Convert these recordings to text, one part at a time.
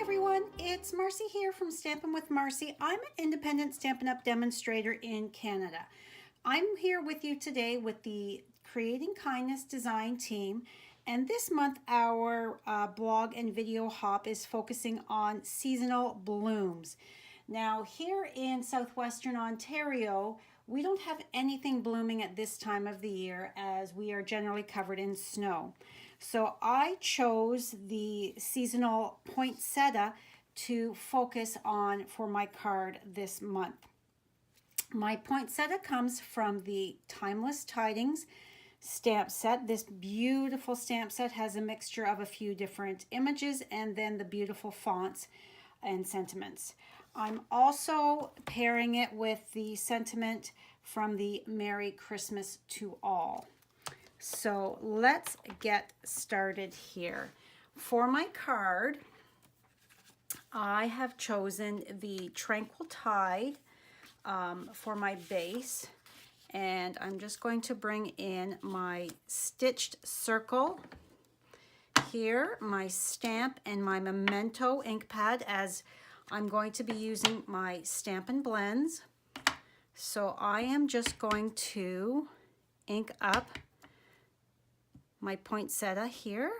Hi everyone, it's Marcy here from Stampin' with Marcy. I'm an independent Stampin' Up! Demonstrator in Canada. I'm here with you today with the Creating Kindness design team, and this month our blog and video hop is focusing on seasonal blooms. Now here in southwestern Ontario, we don't have anything blooming at this time of the year as we are generally covered in snow. So I chose the seasonal poinsettia to focus on for my card this month. My poinsettia comes from the Timeless Tidings stamp set. This beautiful stamp set has a mixture of a few different images and then the beautiful fonts and sentiments. I'm also pairing it with the sentiment from the Merry Christmas to All. So let's get started here. For my card, I have chosen the Tranquil Tide for my base, and I'm just going to bring in my stitched circle here, my stamp, and my Memento ink pad, as I'm going to be using my Stampin' Blends. So I am just going to ink up my poinsettia here,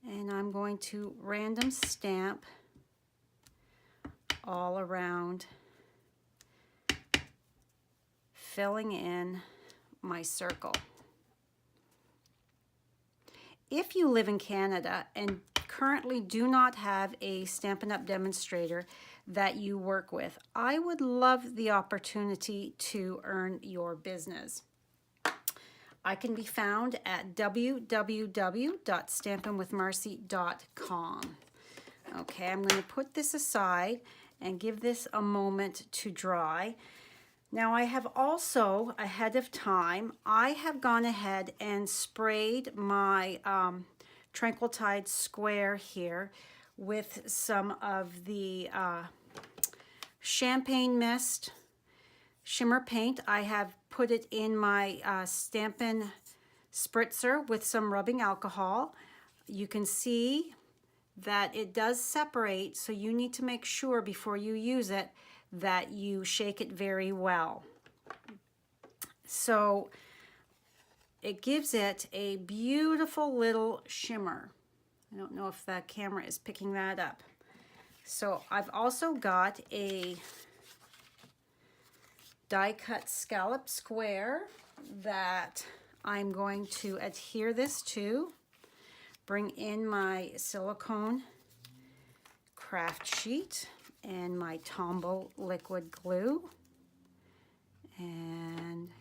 and I'm going to random stamp all around, filling in my circle. If you live in Canada and currently do not have a Stampin' Up! Demonstrator that you work with, I would love the opportunity to earn your business. I can be found at www.stampinwithmarcy.com. Okay, I'm going to put this aside and give this a moment to dry. Now I have also, ahead of time, I have gone ahead and sprayed my Tranquil Tide square here with some of the Champagne Mist shimmer paint. I have put it in my Stampin' spritzer with some rubbing alcohol. You can see that it does separate, so you need to make sure before you use it that you shake it very well. So it gives it a beautiful little shimmer. I don't know if the camera is picking that up. So I've also got a die cut scallop square that I'm going to adhere this to. Bring in my silicone craft sheet and my Tombow liquid glue, and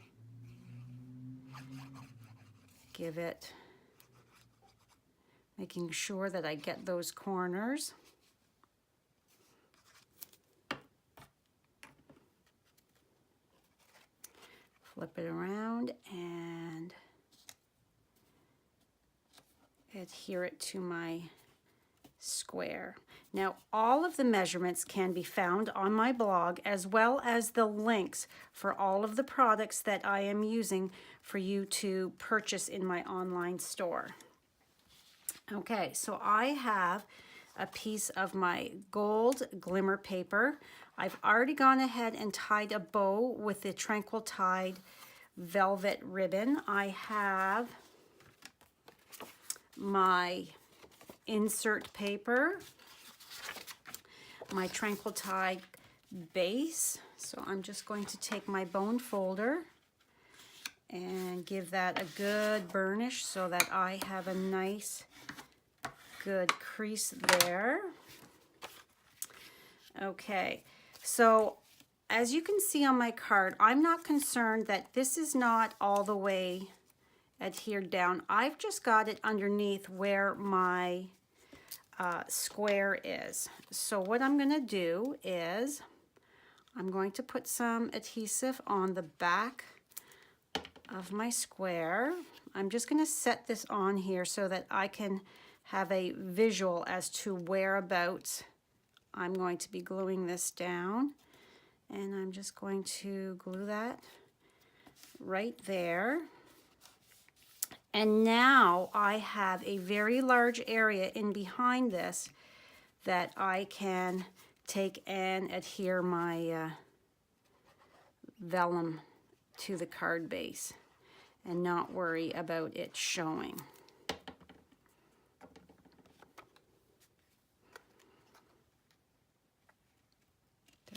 give it, making sure that I get those corners. Flip it around and adhere it to my square. Now, all of the measurements can be found on my blog, as well as the links for all of the products that I am using for you to purchase in my online store. Okay, so I have a piece of my gold glimmer paper. I've already gone ahead and tied a bow with the Tranquil Tide velvet ribbon. I have my insert paper, my Tranquil Tide base. So I'm just going to take my bone folder and give that a good burnish so that I have a nice good crease there. Okay, so as you can see on my card, I'm not concerned that this is not all the way adhered down. I've just got it underneath where my square is. So what I'm going to do is I'm going to put some adhesive on the back of my square. I'm just going to set this on here so that I can have a visual as to whereabouts I'm going to be gluing this down. And I'm just going to glue that right there. And now I have a very large area in behind this that I can take and adhere my vellum to the card base and not worry about it showing.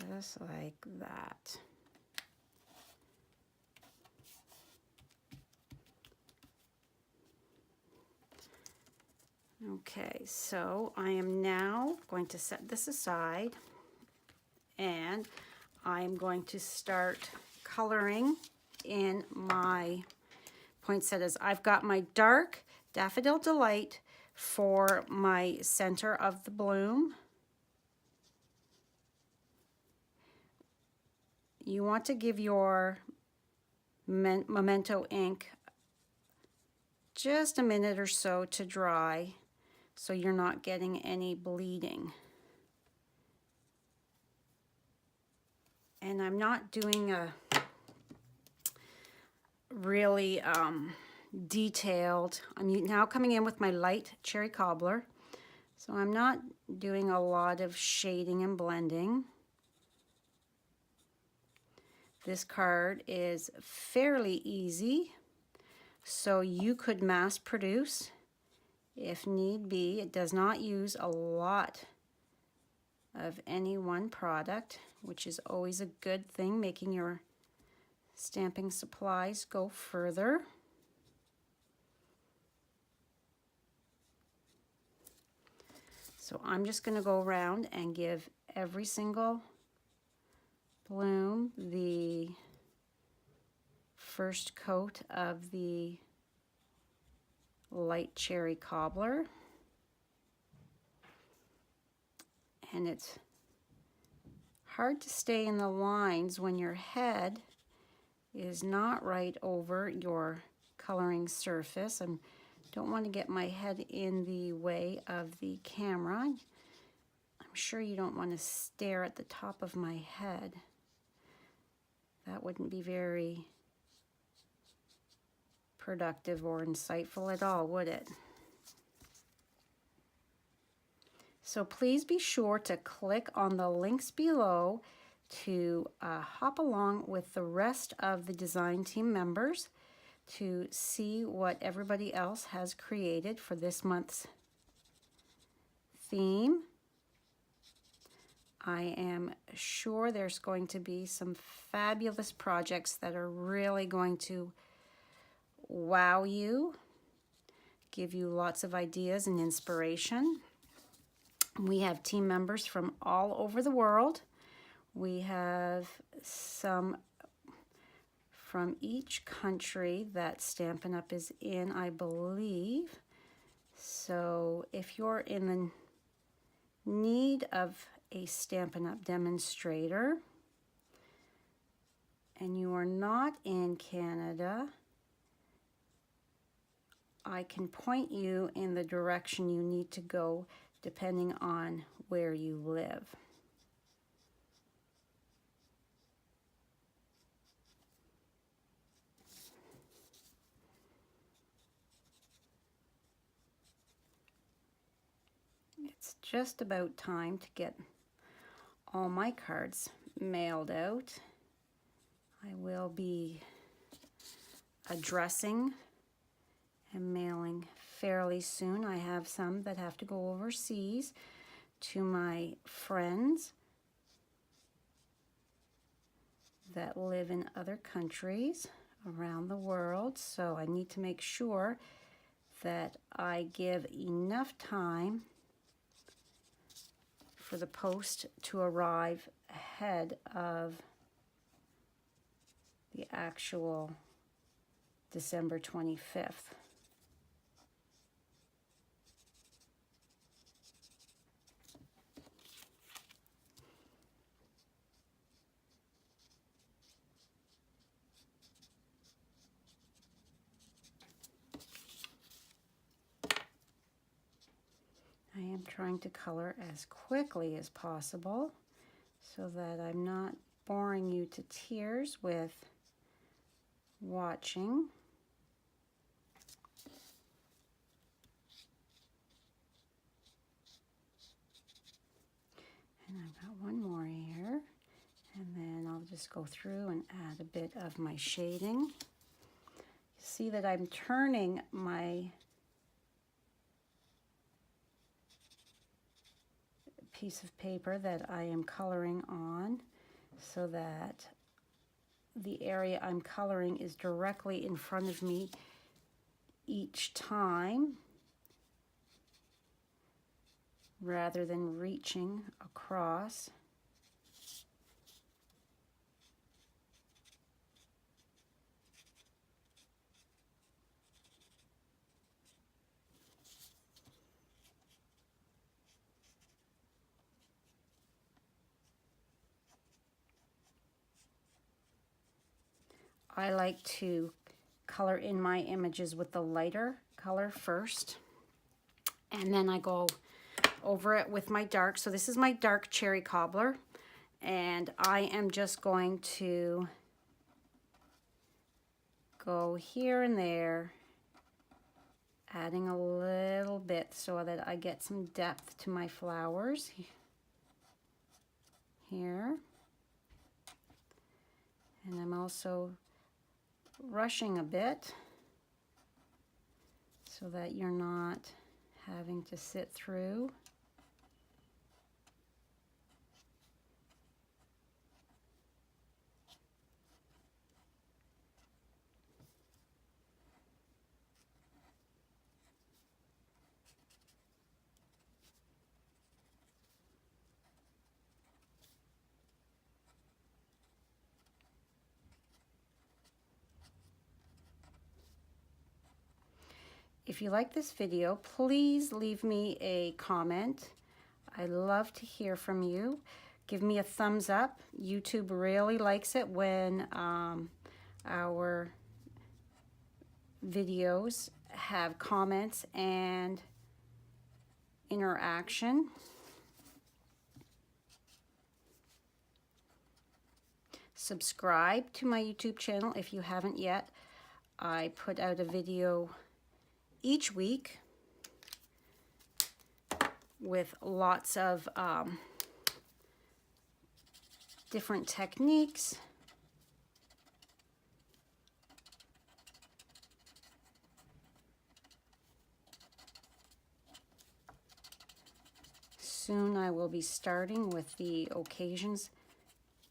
Just like that. Okay, so I am now going to set this aside, and I'm going to start coloring in my poinsettias. I've got my dark Daffodil Delight for my center of the bloom. You want to give your Memento ink just a minute or so to dry so you're not getting any bleeding. And I'm not doing a really detailed, I'm now coming in with my light cherry cobbler, so I'm not doing a lot of shading and blending. This card is fairly easy, so you could mass produce if need be. It does not use a lot of any one product, which is always a good thing, making your stamping supplies go further. So I'm just going to go around and give every single bloom the first coat of the light cherry cobbler. And it's hard to stay in the lines when your head is not right over your coloring surface. I don't want to get my head in the way of the camera. I'm sure you don't want to stare at the top of my head. That wouldn't be very productive or insightful at all, would it? So please be sure to click on the links below to hop along with the rest of the design team members to see what everybody else has created for this month's theme. I am sure there's going to be some fabulous projects that are really going to wow you, give you lots of ideas and inspiration. We have team members from all over the world. We have some from each country that Stampin' Up! Is in, I believe. So if you're in the need of a Stampin' Up! Demonstrator and you are not in Canada, I can point you in the direction you need to go depending on where you live. It's just about time to get all my cards mailed out. I will be addressing and mailing fairly soon. I have some that have to go overseas to my friends that live in other countries around the world, so I need to make sure that I give enough time for the post to arrive ahead of the actual December 25th. I am trying to color as quickly as possible so that I'm not boring you to tears with watching. one more here, and then I'll just go through and add a bit of my shading. You see that I'm turning my piece of paper that I am coloring on so that the area I'm coloring is directly in front of me each time, rather than reaching across. I like to color in my images with the lighter color first, and then I go over it with my dark. So this is my dark cherry cobbler, and I am just going to go here and there, adding a little bit so that I get some depth to my flowers here. And I'm also rushing a bit so that you're not having to sit through. If you like this video, please leave me a comment. I love to hear from you. Give me a thumbs up. YouTube really likes it when our videos have comments and interaction. Subscribe to my YouTube channel if you haven't yet. I put out a video each week with lots of different techniques. Soon I will be starting with the occasions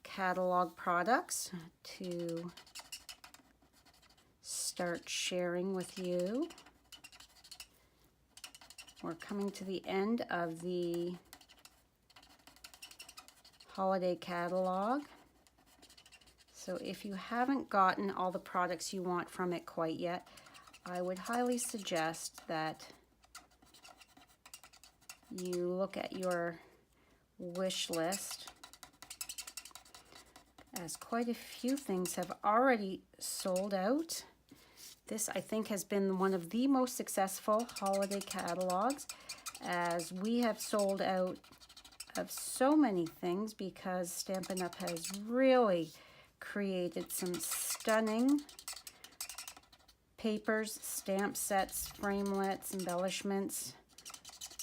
catalog products to start sharing with you. We're coming to the end of the holiday catalog. So if you haven't gotten all the products you want from it quite yet, I would highly suggest that you look at your wish list, as quite a few things have already sold out. This, I think, has been one of the most successful holiday catalogs, as we have sold out of so many things because Stampin' Up! Has really created some stunning papers, stamp sets, framelits, embellishments,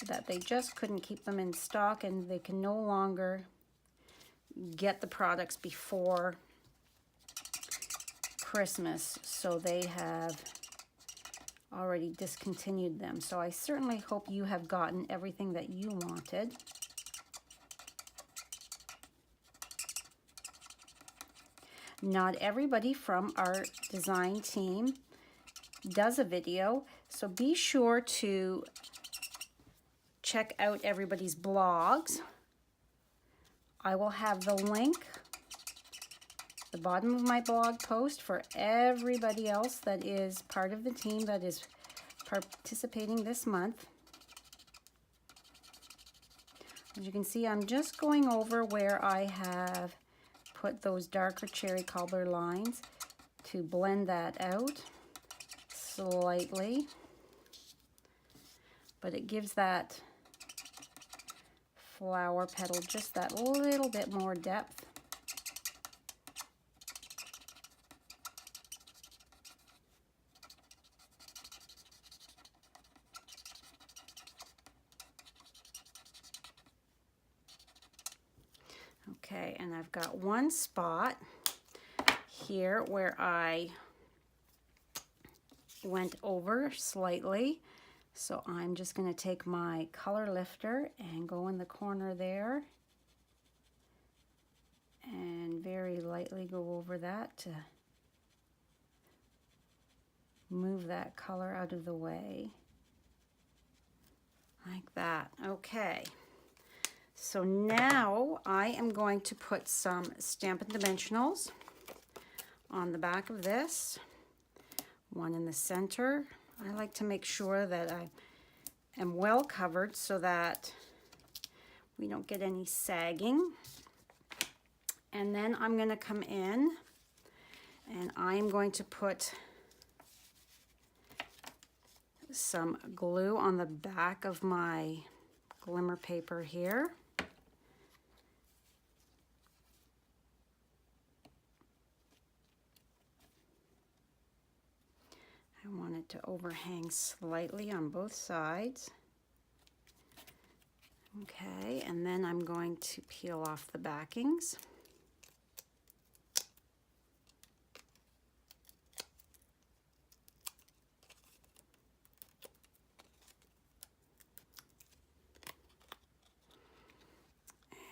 that they just couldn't keep them in stock, and they can no longer get the products before Christmas, so they have already discontinued them. So I certainly hope you have gotten everything that you wanted. Not everybody from our design team does a video, so be sure to check out everybody's blogs. I will have the link at the bottom of my blog post for everybody else that is part of the team that is participating this month. As you can see, I'm just going over where I have put those darker cherry cobbler lines to blend that out slightly, but it gives that flower petal just that little bit more depth. Okay, and I've got one spot here where I went over slightly. So I'm just going to take my color lifter and go in the corner there and very lightly go over that to move that color out of the way. Like that. Okay. So now I am going to put some Stampin' Dimensionals on the back of this. One in the center. I like to make sure that I am well covered so that we don't get any sagging. And then I'm going to come in and I am going to put some glue on the back of my glimmer paper here. I want it to overhang slightly on both sides. Okay, and then I'm going to peel off the backings.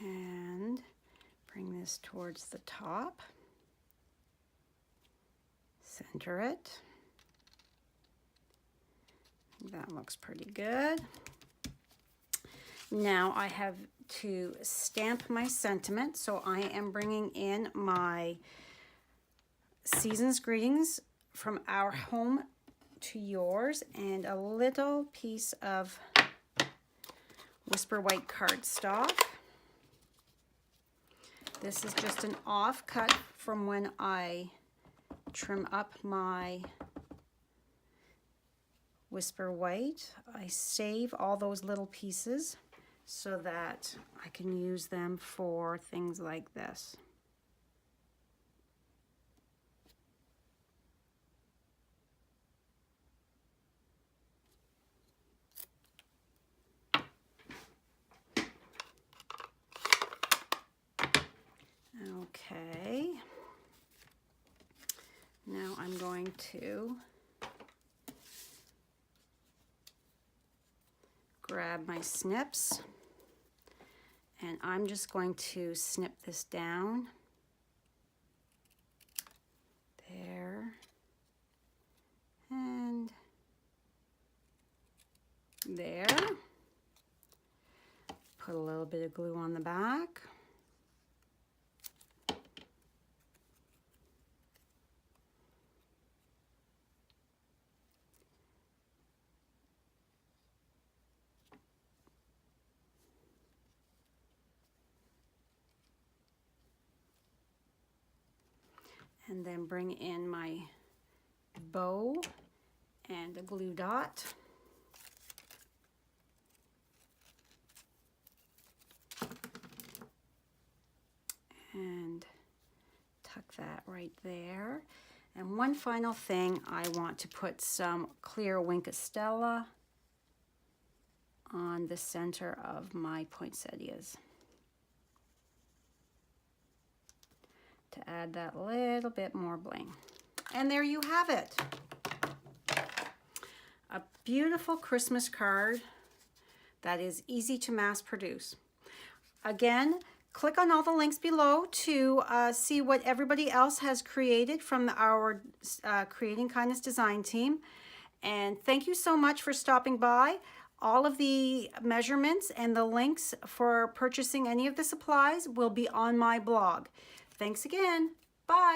And bring this towards the top. Center it. That looks pretty good. Now I have to stamp my sentiment, so I am bringing in my Season's Greetings from Our Home to Yours and a little piece of Whisper White cardstock. This is just an offcut from when I trim up my Whisper White. I save all those little pieces so that I can use them for things like this. Okay. Now I'm going to grab my snips and I'm just going to snip this down there and there. Put a little bit of glue on the back. And then bring in my bow and a glue dot. And tuck that right there. And one final thing, I want to put some clear Winkostella on the center of my poinsettias, to add that little bit more bling. And there you have it. A beautiful Christmas card that is easy to mass produce. Again, click on all the links below to see what everybody else has created from our Creating Kindness design team. And thank you so much for stopping by. All of the measurements and the links for purchasing any of the supplies will be on my blog. Thanks again. Bye.